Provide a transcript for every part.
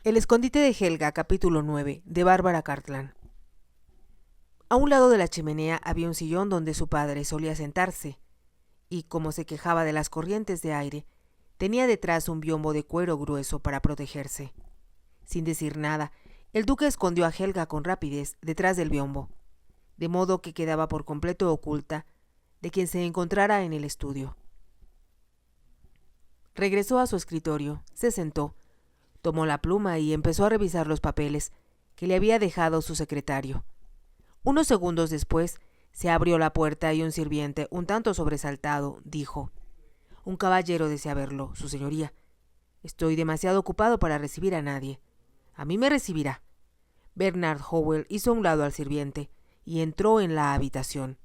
El escondite de Helga, capítulo 9, de Bárbara Cartland. A un lado de la chimenea había un sillón donde su padre solía sentarse, y como se quejaba de las corrientes de aire, tenía detrás un biombo de cuero grueso para protegerse. Sin decir nada, el duque escondió a Helga con rapidez detrás del biombo, de modo que quedaba por completo oculta de quien se encontrara en el estudio. Regresó a su escritorio, se sentó, tomó la pluma y empezó a revisar los papeles que le había dejado su secretario. Unos segundos después se abrió la puerta y un sirviente, un tanto sobresaltado, dijo: «Un caballero desea verlo, su señoría. Estoy demasiado ocupado para recibir a nadie. A mí me recibirá». Bernard Howell hizo a un lado al sirviente y entró en la habitación.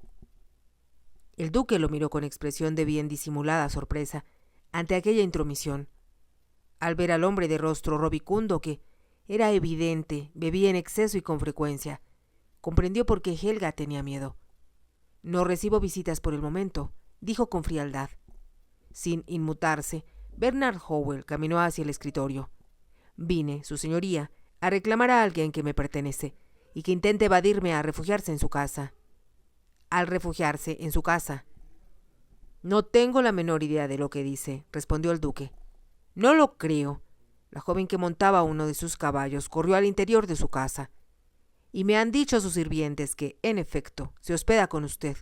El duque lo miró con expresión de bien disimulada sorpresa ante aquella intromisión. Al ver al hombre de rostro robicundo, que, era evidente, bebía en exceso y con frecuencia, comprendió por qué Helga tenía miedo. «No recibo visitas por el momento», dijo con frialdad. Sin inmutarse, Bernard Howell caminó hacia el escritorio. «Vine, su señoría, a reclamar a alguien que me pertenece y que intente evadirme a refugiarse en su casa». «Al refugiarse en su casa». «No tengo la menor idea de lo que dice», respondió el duque. «No lo creo. La joven que montaba uno de sus caballos corrió al interior de su casa. Y me han dicho sus sirvientes que, en efecto, se hospeda con usted.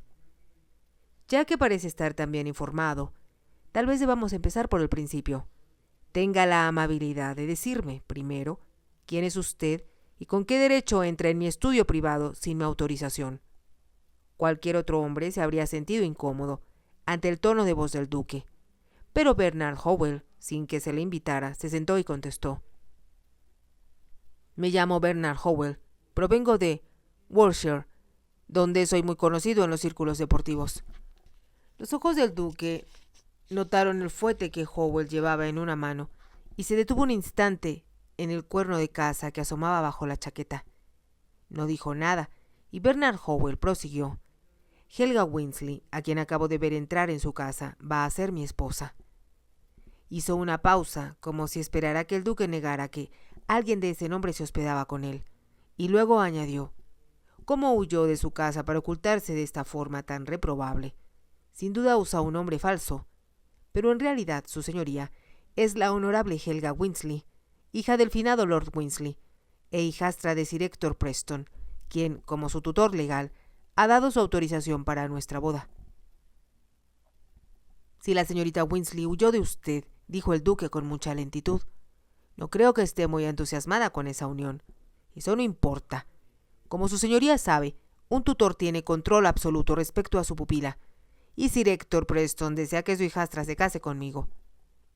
Ya que parece estar tan bien informado, tal vez debamos empezar por el principio. Tenga la amabilidad de decirme, primero, quién es usted y con qué derecho entra en mi estudio privado sin mi autorización». Cualquier otro hombre se habría sentido incómodo ante el tono de voz del duque, pero Bernard Howell, sin que se le invitara, se sentó y contestó: «Me llamo Bernard Howell, provengo de Wiltshire, donde soy muy conocido en los círculos deportivos». Los ojos del duque notaron el fuete que Howell llevaba en una mano y se detuvo un instante en el cuerno de caza que asomaba bajo la chaqueta. No dijo nada y Bernard Howell prosiguió: «Helga Winsley, a quien acabo de ver entrar en su casa, va a ser mi esposa». Hizo una pausa, como si esperara que el duque negara que alguien de ese nombre se hospedaba con él, y luego añadió: «¿Cómo huyó de su casa para ocultarse de esta forma tan reprobable? Sin duda usa un nombre falso, pero en realidad, su señoría, es la honorable Helga Winsley, hija del finado Lord Winsley, e hijastra de Sir Héctor Preston, quien, como su tutor legal, ha dado su autorización para nuestra boda». «Si la señorita Winsley huyó de usted», dijo el duque con mucha lentitud, «no creo que esté muy entusiasmada con esa unión. Eso no importa. Como su señoría sabe, un tutor tiene control absoluto respecto a su pupila, y Sir Héctor Preston desea que su hijastra se case conmigo.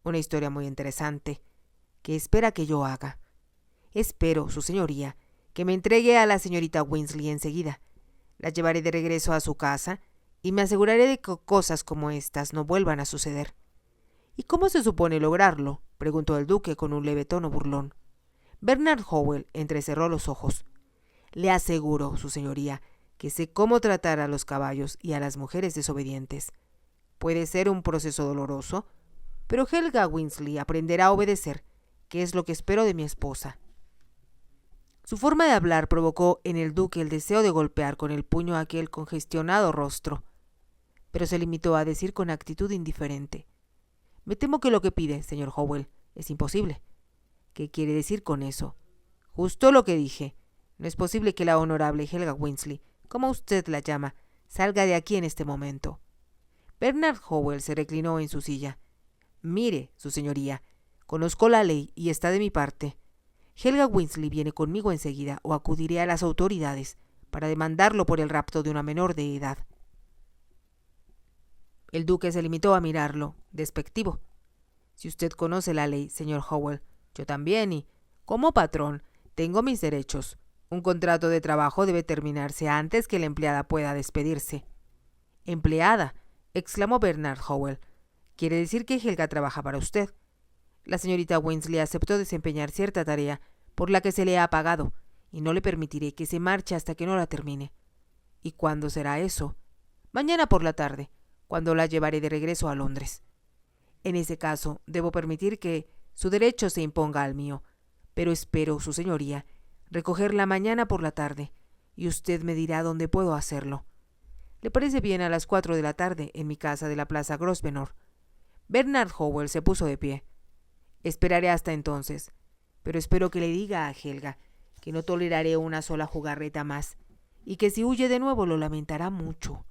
Una historia muy interesante, que espera que yo haga. Espero, su señoría, que me entregue a la señorita Winsley enseguida. La llevaré de regreso a su casa y me aseguraré de que cosas como estas no vuelvan a suceder». «¿Y cómo se supone lograrlo?», preguntó el duque con un leve tono burlón. Bernard Howell entrecerró los ojos. «Le aseguro, su señoría, que sé cómo tratar a los caballos y a las mujeres desobedientes. Puede ser un proceso doloroso, pero Helga Winsley aprenderá a obedecer, que es lo que espero de mi esposa». Su forma de hablar provocó en el duque el deseo de golpear con el puño aquel congestionado rostro, pero se limitó a decir con actitud indiferente: «Me temo que lo que pide, señor Howell, es imposible». «¿Qué quiere decir con eso?». «Justo lo que dije. No es posible que la honorable Helga Winsley, como usted la llama, salga de aquí en este momento». Bernard Howell se reclinó en su silla. «Mire, su señoría, conozco la ley y está de mi parte. Helga Winsley viene conmigo enseguida o acudiré a las autoridades para demandarlo por el rapto de una menor de edad». El duque se limitó a mirarlo, despectivo. «Si usted conoce la ley, señor Howell, yo también, y, como patrón, tengo mis derechos. Un contrato de trabajo debe terminarse antes que la empleada pueda despedirse». «¿Empleada?», exclamó Bernard Howell. «Quiere decir que Helga trabaja para usted». «La señorita Winsley aceptó desempeñar cierta tarea por la que se le ha pagado, y no le permitiré que se marche hasta que no la termine». «¿Y cuándo será eso?». «Mañana por la tarde, cuando la llevaré de regreso a Londres. En ese caso, debo permitir que su derecho se imponga al mío, pero espero, su señoría, recogerla mañana por la tarde, y usted me dirá dónde puedo hacerlo. ¿Le parece bien a las 4 de la tarde en mi casa de la Plaza Grosvenor? Bernard Howell se puso de pie. Esperaré hasta entonces, pero espero que le diga a Helga que no toleraré una sola jugarreta más, y que si huye de nuevo lo lamentará mucho.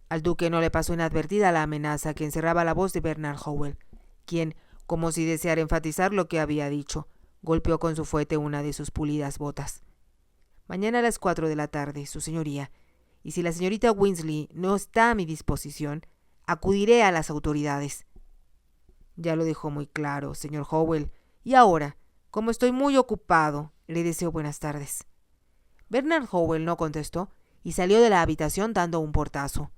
Al duque no le pasó inadvertida la amenaza que encerraba la voz de Bernard Howell, quien, como si deseara enfatizar lo que había dicho, golpeó con su fuete una de sus pulidas botas. Mañana a las 4 de la tarde, su señoría, y si la señorita Weasley no está a mi disposición, acudiré a las autoridades. Ya lo dejó muy claro, señor Howell, y ahora, como estoy muy ocupado, le deseo buenas tardes. Bernard Howell no contestó y salió de la habitación dando un portazo.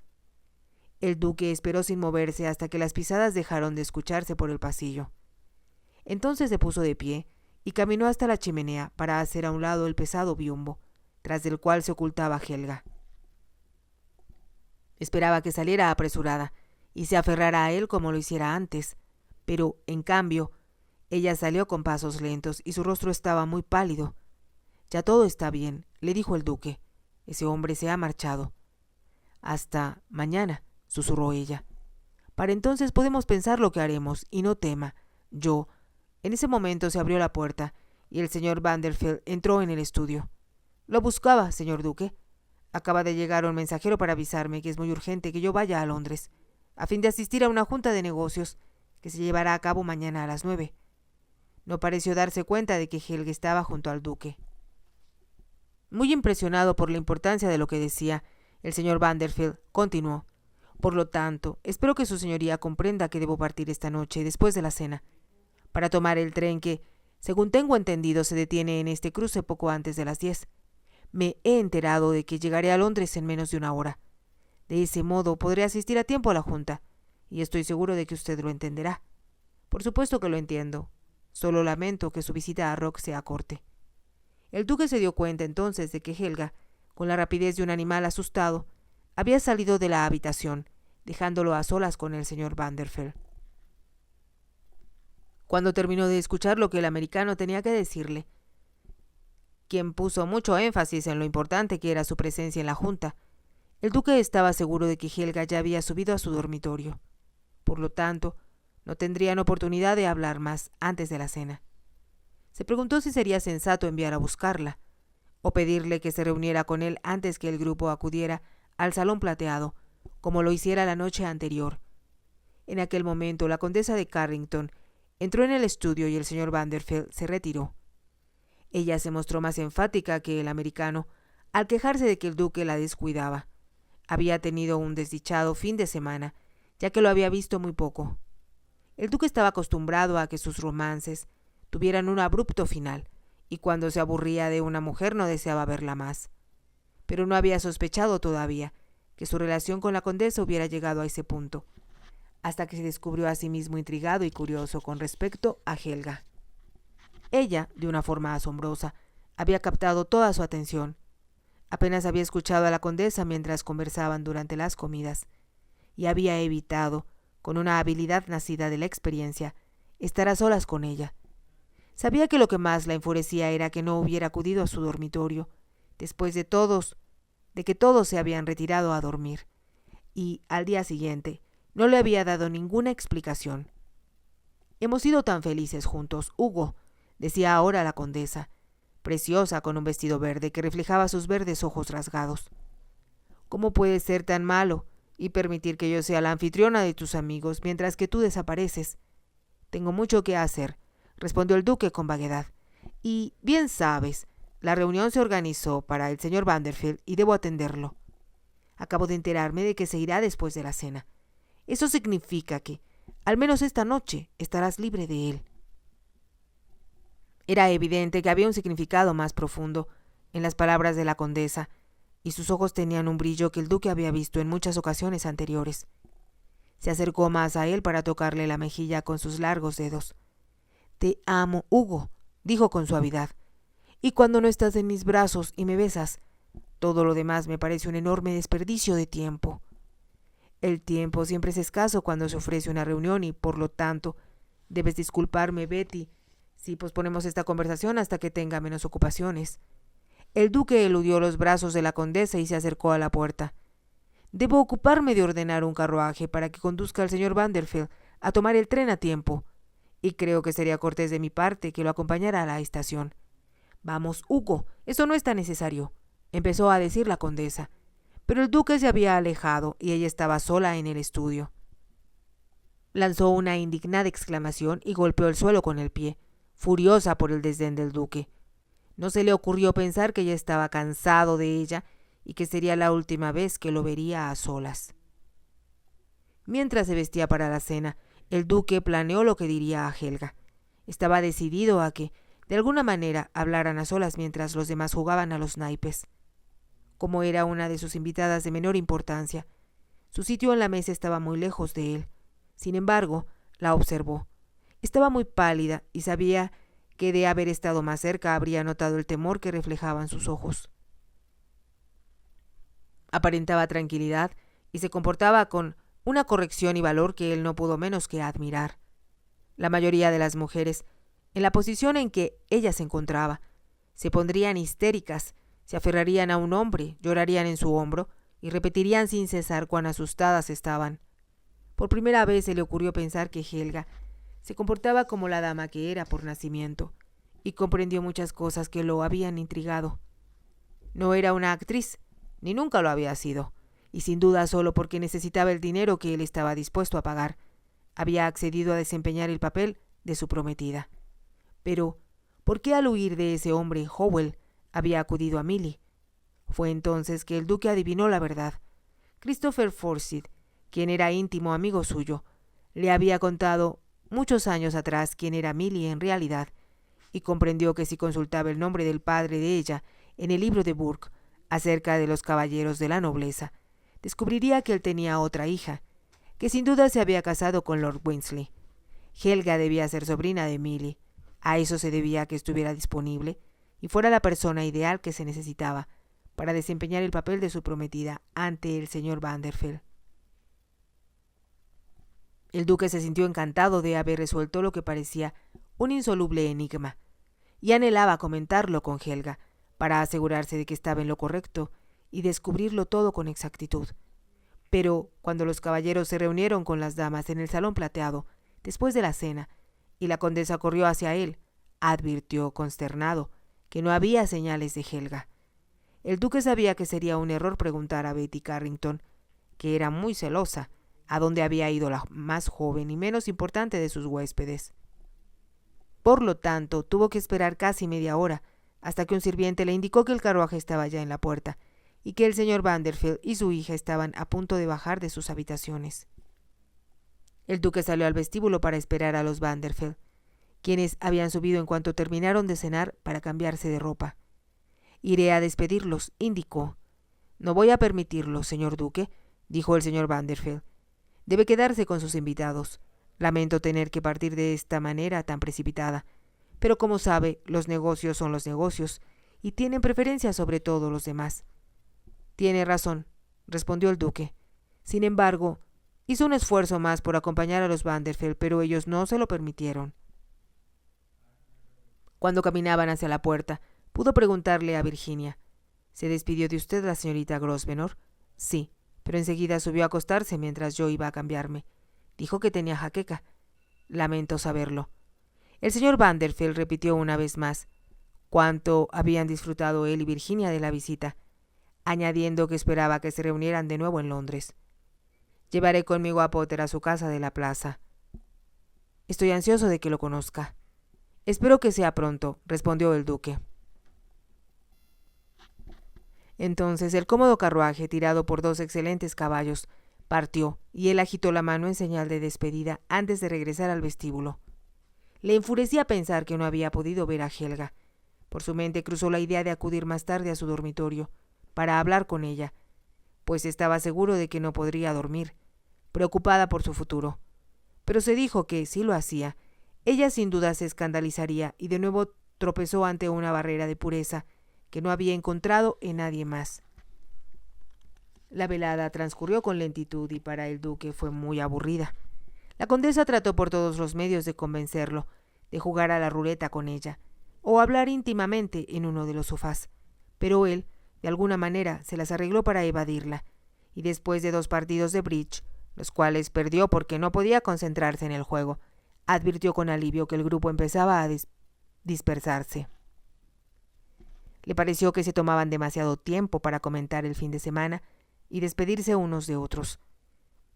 El duque esperó sin moverse hasta que las pisadas dejaron de escucharse por el pasillo. Entonces se puso de pie y caminó hasta la chimenea para hacer a un lado el pesado biombo, tras del cual se ocultaba Helga. Esperaba que saliera apresurada y se aferrara a él como lo hiciera antes, pero, en cambio, ella salió con pasos lentos y su rostro estaba muy pálido. «Ya todo está bien», le dijo el duque. «Ese hombre se ha marchado». «Hasta mañana», susurró ella. «Para entonces podemos pensar lo que haremos, y no tema. Yo...» En ese momento se abrió la puerta, y el señor Vanderfield entró en el estudio. «Lo buscaba, señor duque. Acaba de llegar un mensajero para avisarme que es muy urgente que yo vaya a Londres, a fin de asistir a una junta de negocios que se llevará a cabo mañana a las 9. No pareció darse cuenta de que Helga estaba junto al duque. Muy impresionado por la importancia de lo que decía, el señor Vanderfield continuó: «Por lo tanto, espero que su señoría comprenda que debo partir esta noche después de la cena, para tomar el tren que, según tengo entendido, se detiene en este cruce poco antes de las 10. Me he enterado de que llegaré a Londres en menos de una hora. De ese modo podré asistir a tiempo a la junta, y estoy seguro de que usted lo entenderá. Por supuesto que lo entiendo. Solo lamento que su visita a Rock sea corte». El duque se dio cuenta entonces de que Helga, con la rapidez de un animal asustado, había salido de la habitación, dejándolo a solas con el señor Vanderfield. Cuando terminó de escuchar lo que el americano tenía que decirle, quien puso mucho énfasis en lo importante que era su presencia en la junta, el duque estaba seguro de que Helga ya había subido a su dormitorio. Por lo tanto, no tendrían oportunidad de hablar más antes de la cena. Se preguntó si sería sensato enviar a buscarla, o pedirle que se reuniera con él antes que el grupo acudiera al salón plateado, como lo hiciera la noche anterior. En aquel momento la condesa de Carrington entró en el estudio y el señor Vanderfield se retiró. Ella se mostró más enfática que el americano al quejarse de que el duque la descuidaba. Había tenido un desdichado fin de semana, ya que lo había visto muy poco. El duque estaba acostumbrado a que sus romances tuvieran un abrupto final, y cuando se aburría de una mujer no deseaba verla más. Pero no había sospechado todavía que su relación con la condesa hubiera llegado a ese punto, hasta que se descubrió a sí mismo intrigado y curioso con respecto a Helga. Ella, de una forma asombrosa, había captado toda su atención. Apenas había escuchado a la condesa mientras conversaban durante las comidas, y había evitado, con una habilidad nacida de la experiencia, estar a solas con ella. Sabía que lo que más la enfurecía era que no hubiera acudido a su dormitorio, después de que todos se habían retirado a dormir, y al día siguiente no le había dado ninguna explicación. «Hemos sido tan felices juntos, Hugo», decía ahora la condesa, preciosa con un vestido verde que reflejaba sus verdes ojos rasgados. «¿Cómo puedes ser tan malo y permitir que yo sea la anfitriona de tus amigos mientras que tú desapareces?» «Tengo mucho que hacer», respondió el duque con vaguedad. «Y, bien sabes, la reunión se organizó para el señor Vanderfield y debo atenderlo. Acabo de enterarme de que se irá después de la cena. Eso significa que, al menos esta noche, estarás libre de él». Era evidente que había un significado más profundo en las palabras de la condesa, y sus ojos tenían un brillo que el duque había visto en muchas ocasiones anteriores. Se acercó más a él para tocarle la mejilla con sus largos dedos. «Te amo, Hugo», dijo con suavidad, «y cuando no estás en mis brazos y me besas, todo lo demás me parece un enorme desperdicio de tiempo». «El tiempo siempre es escaso cuando se ofrece una reunión y, por lo tanto, debes disculparme, Betty, si posponemos esta conversación hasta que tenga menos ocupaciones. El duque eludió los brazos de la condesa y se acercó a la puerta. Debo ocuparme de ordenar un carruaje para que conduzca al señor Vanderfield a tomar el tren a tiempo, y creo que sería cortés de mi parte que lo acompañara a la estación. Vamos, Hugo, eso no está necesario, empezó a decir la condesa, pero el duque se había alejado y ella estaba sola en el estudio. Lanzó una indignada exclamación y golpeó el suelo con el pie, furiosa por el desdén del duque. No se le ocurrió pensar que ya estaba cansado de ella y que sería la última vez que lo vería a solas. Mientras se vestía para la cena, el duque planeó lo que diría a Helga. Estaba decidido a que, de alguna manera, hablaran a solas mientras los demás jugaban a los naipes. Como era una de sus invitadas de menor importancia, su sitio en la mesa estaba muy lejos de él. Sin embargo, la observó. Estaba muy pálida y sabía que de haber estado más cerca habría notado el temor que reflejaban sus ojos. Aparentaba tranquilidad y se comportaba con una corrección y valor que él no pudo menos que admirar. La mayoría de las mujeres, en la posición en que ella se encontraba, se pondrían histéricas, se aferrarían a un hombre, llorarían en su hombro y repetirían sin cesar cuán asustadas estaban. Por primera vez se le ocurrió pensar que Helga se comportaba como la dama que era por nacimiento, y comprendió muchas cosas que lo habían intrigado. No era una actriz, ni nunca lo había sido, y sin duda solo porque necesitaba el dinero que él estaba dispuesto a pagar, había accedido a desempeñar el papel de su prometida. Pero, ¿por qué al huir de ese hombre, Howell, había acudido a Milly? Fue entonces que el duque adivinó la verdad. Christopher Forsyth, quien era íntimo amigo suyo, le había contado muchos años atrás quién era Milly en realidad, y comprendió que si consultaba el nombre del padre de ella en el libro de Burke acerca de los caballeros de la nobleza, descubriría que él tenía otra hija, que sin duda se había casado con Lord Winsley. Helga debía ser sobrina de Milly. A eso se debía que estuviera disponible y fuera la persona ideal que se necesitaba para desempeñar el papel de su prometida ante el señor Vanderfield. El duque se sintió encantado de haber resuelto lo que parecía un insoluble enigma, y anhelaba comentarlo con Helga, para asegurarse de que estaba en lo correcto y descubrirlo todo con exactitud. Pero cuando los caballeros se reunieron con las damas en el salón plateado, después de la cena, y la condesa corrió hacia él, advirtió, consternado, que no había señales de Helga. El duque sabía que sería un error preguntar a Betty Carrington, que era muy celosa, a dónde había ido la más joven y menos importante de sus huéspedes. Por lo tanto, tuvo que esperar casi media hora, hasta que un sirviente le indicó que el carruaje estaba ya en la puerta, y que el señor Vanderfield y su hija estaban a punto de bajar de sus habitaciones. El duque salió al vestíbulo para esperar a los Vanderfield, quienes habían subido en cuanto terminaron de cenar para cambiarse de ropa. «Iré a despedirlos», indicó. «No voy a permitirlo, señor duque», dijo el señor Vanderfield. «Debe quedarse con sus invitados. Lamento tener que partir de esta manera tan precipitada, pero como sabe, los negocios son los negocios, y tienen preferencia sobre todos los demás». «Tiene razón», respondió el duque. Sin embargo, hizo un esfuerzo más por acompañar a los Vanderfield, pero ellos no se lo permitieron. Cuando caminaban hacia la puerta, pudo preguntarle a Virginia: «¿Se despidió de usted la señorita Grosvenor?» «Sí, pero enseguida subió a acostarse mientras yo iba a cambiarme. Dijo que tenía jaqueca». «Lamento saberlo». El señor Vanderfield repitió una vez más cuánto habían disfrutado él y Virginia de la visita, añadiendo que esperaba que se reunieran de nuevo en Londres. «Llevaré conmigo a Potter a su casa de la plaza. Estoy ansioso de que lo conozca». «Espero que sea pronto», respondió el duque. Entonces el cómodo carruaje, tirado por dos excelentes caballos, partió, y él agitó la mano en señal de despedida antes de regresar al vestíbulo. Le enfurecía pensar que no había podido ver a Helga. Por su mente cruzó la idea de acudir más tarde a su dormitorio, para hablar con ella, pues estaba seguro de que no podría dormir, preocupada por su futuro. Pero se dijo que, si lo hacía, ella sin duda se escandalizaría y de nuevo tropezó ante una barrera de pureza que no había encontrado en nadie más. La velada transcurrió con lentitud y para el duque fue muy aburrida. La condesa trató por todos los medios de convencerlo de jugar a la ruleta con ella, o hablar íntimamente en uno de los sofás, pero él, de alguna manera, se las arregló para evadirla, y después de 2 partidos de bridge, los cuales perdió porque no podía concentrarse en el juego, advirtió con alivio que el grupo empezaba a dispersarse. Le pareció que se tomaban demasiado tiempo para comentar el fin de semana y despedirse unos de otros,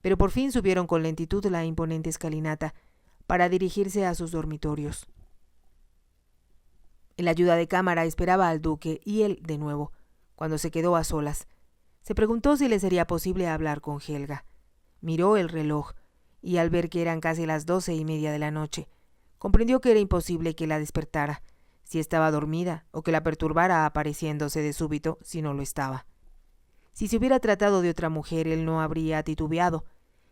pero por fin subieron con lentitud la imponente escalinata para dirigirse a sus dormitorios. El ayuda de cámara esperaba al duque y él, de nuevo, cuando se quedó a solas, se preguntó si le sería posible hablar con Helga. Miró el reloj y al ver que eran casi las 12:30 de la noche, comprendió que era imposible que la despertara, si estaba dormida, o que la perturbara apareciéndose de súbito si no lo estaba. Si se hubiera tratado de otra mujer, él no habría titubeado,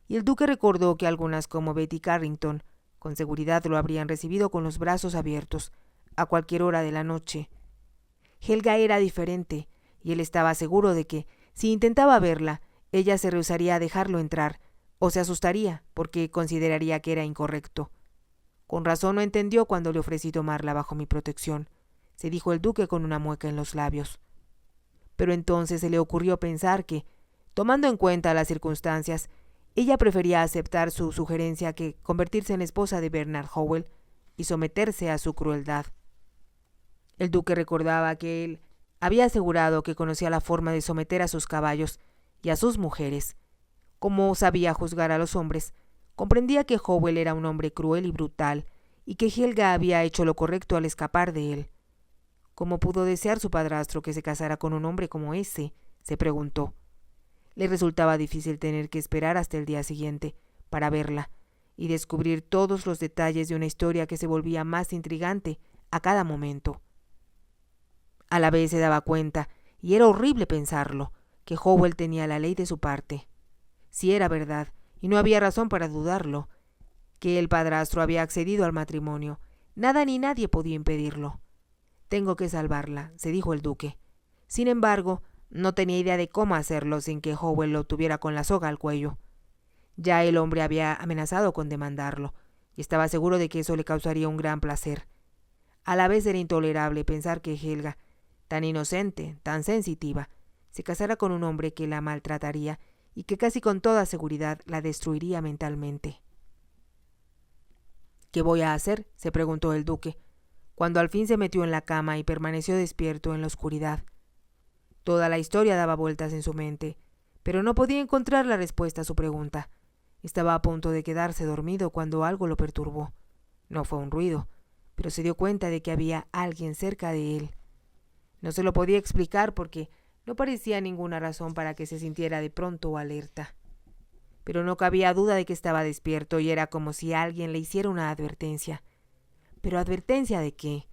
y el duque recordó que algunas como Betty Carrington con seguridad lo habrían recibido con los brazos abiertos, a cualquier hora de la noche. Helga era diferente, y él estaba seguro de que, si intentaba verla, ella se rehusaría a dejarlo entrar, o se asustaría, porque consideraría que era incorrecto. Con razón no entendió cuando le ofrecí tomarla bajo mi protección, se dijo el duque con una mueca en los labios. Pero entonces se le ocurrió pensar que, tomando en cuenta las circunstancias, ella prefería aceptar su sugerencia que convertirse en esposa de Bernard Howell y someterse a su crueldad. El duque recordaba que él había asegurado que conocía la forma de someter a sus caballos y a sus mujeres. Como sabía juzgar a los hombres, comprendía que Howell era un hombre cruel y brutal, y que Helga había hecho lo correcto al escapar de él. ¿Cómo pudo desear su padrastro que se casara con un hombre como ese?, se preguntó. Le resultaba difícil tener que esperar hasta el día siguiente para verla y descubrir todos los detalles de una historia que se volvía más intrigante a cada momento. A la vez se daba cuenta, y era horrible pensarlo, que Howell tenía la ley de su parte. Si era verdad, y no había razón para dudarlo, que el padrastro había accedido al matrimonio, nada ni nadie podía impedirlo. Tengo que salvarla, se dijo el duque. Sin embargo, no tenía idea de cómo hacerlo sin que Howell lo tuviera con la soga al cuello. Ya el hombre había amenazado con demandarlo, y estaba seguro de que eso le causaría un gran placer. A la vez era intolerable pensar que Helga, tan inocente, tan sensitiva, se casara con un hombre que la maltrataría y que casi con toda seguridad la destruiría mentalmente. ¿Qué voy a hacer?, se preguntó el duque, cuando al fin se metió en la cama y permaneció despierto en la oscuridad. Toda la historia daba vueltas en su mente, pero no podía encontrar la respuesta a su pregunta. Estaba a punto de quedarse dormido cuando algo lo perturbó. No fue un ruido, pero se dio cuenta de que había alguien cerca de él. No se lo podía explicar porque no parecía ninguna razón para que se sintiera de pronto alerta. Pero no cabía duda de que estaba despierto y era como si alguien le hiciera una advertencia. ¿Pero advertencia de qué?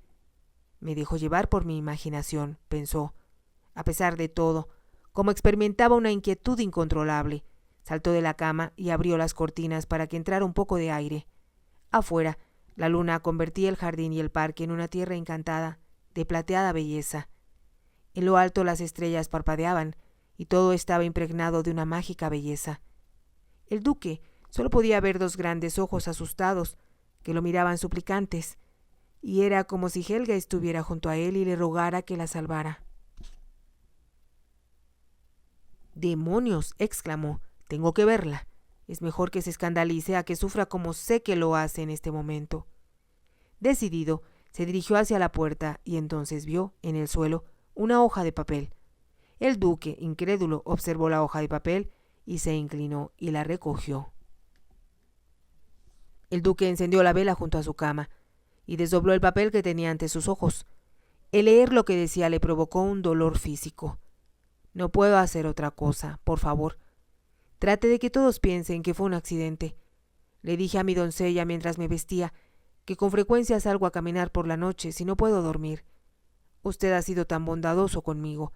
Me dejó llevar por mi imaginación, pensó. A pesar de todo, como experimentaba una inquietud incontrolable, saltó de la cama y abrió las cortinas para que entrara un poco de aire. Afuera, la luna convertía el jardín y el parque en una tierra encantada, de plateada belleza. En lo alto las estrellas parpadeaban y todo estaba impregnado de una mágica belleza. El duque solo podía ver 2 grandes ojos asustados que lo miraban suplicantes, y era como si Helga estuviera junto a él y le rogara que la salvara. «¡Demonios!», exclamó. «Tengo que verla. Es mejor que se escandalice a que sufra como sé que lo hace en este momento». Decidido, se dirigió hacia la puerta y entonces vio, en el suelo, una hoja de papel. El duque, incrédulo, observó la hoja de papel y se inclinó y la recogió. El duque encendió la vela junto a su cama y desdobló el papel que tenía ante sus ojos. El leer lo que decía le provocó un dolor físico. «No puedo hacer otra cosa, por favor. Trate de que todos piensen que fue un accidente. Le dije a mi doncella mientras me vestía que con frecuencia salgo a caminar por la noche si no puedo dormir. Usted ha sido tan bondadoso conmigo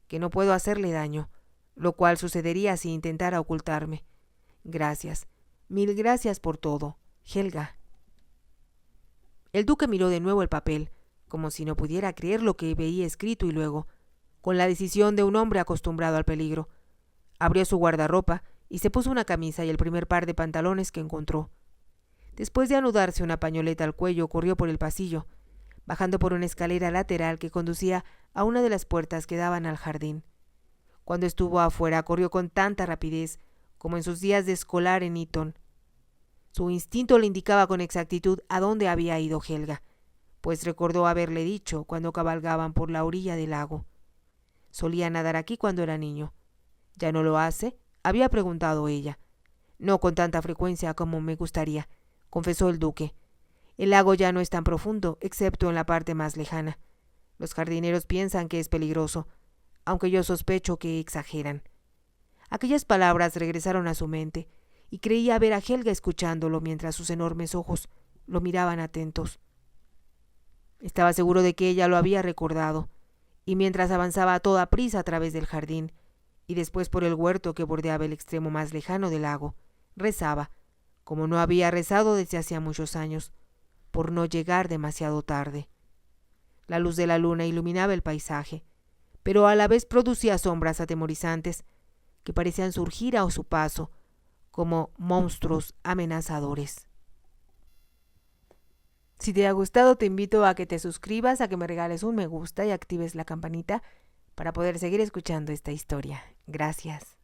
que no puedo hacerle daño, lo cual sucedería si intentara ocultarme. Gracias, 1000 gracias por todo, Helga». El duque miró de nuevo el papel, como si no pudiera creer lo que veía escrito y luego, con la decisión de un hombre acostumbrado al peligro, abrió su guardarropa y se puso una camisa y el primer par de pantalones que encontró. Después de anudarse una pañoleta al cuello, corrió por el pasillo, bajando por una escalera lateral que conducía a una de las puertas que daban al jardín. Cuando estuvo afuera, corrió con tanta rapidez como en sus días de escolar en Eton. Su instinto le indicaba con exactitud a dónde había ido Helga, pues recordó haberle dicho cuando cabalgaban por la orilla del lago. Solía nadar aquí cuando era niño. ¿Ya no lo hace?, había preguntado ella. No con tanta frecuencia como me gustaría, confesó el duque. El lago ya no es tan profundo, excepto en la parte más lejana. Los jardineros piensan que es peligroso, aunque yo sospecho que exageran. Aquellas palabras regresaron a su mente, y creía ver a Helga escuchándolo mientras sus enormes ojos lo miraban atentos. Estaba seguro de que ella lo había recordado, y mientras avanzaba a toda prisa a través del jardín, y después por el huerto que bordeaba el extremo más lejano del lago, rezaba, como no había rezado desde hacía muchos años, por no llegar demasiado tarde. La luz de la luna iluminaba el paisaje, pero a la vez producía sombras atemorizantes que parecían surgir a su paso, como monstruos amenazadores. Si te ha gustado, te invito a que te suscribas, a que me regales un me gusta y actives la campanita para poder seguir escuchando esta historia. Gracias.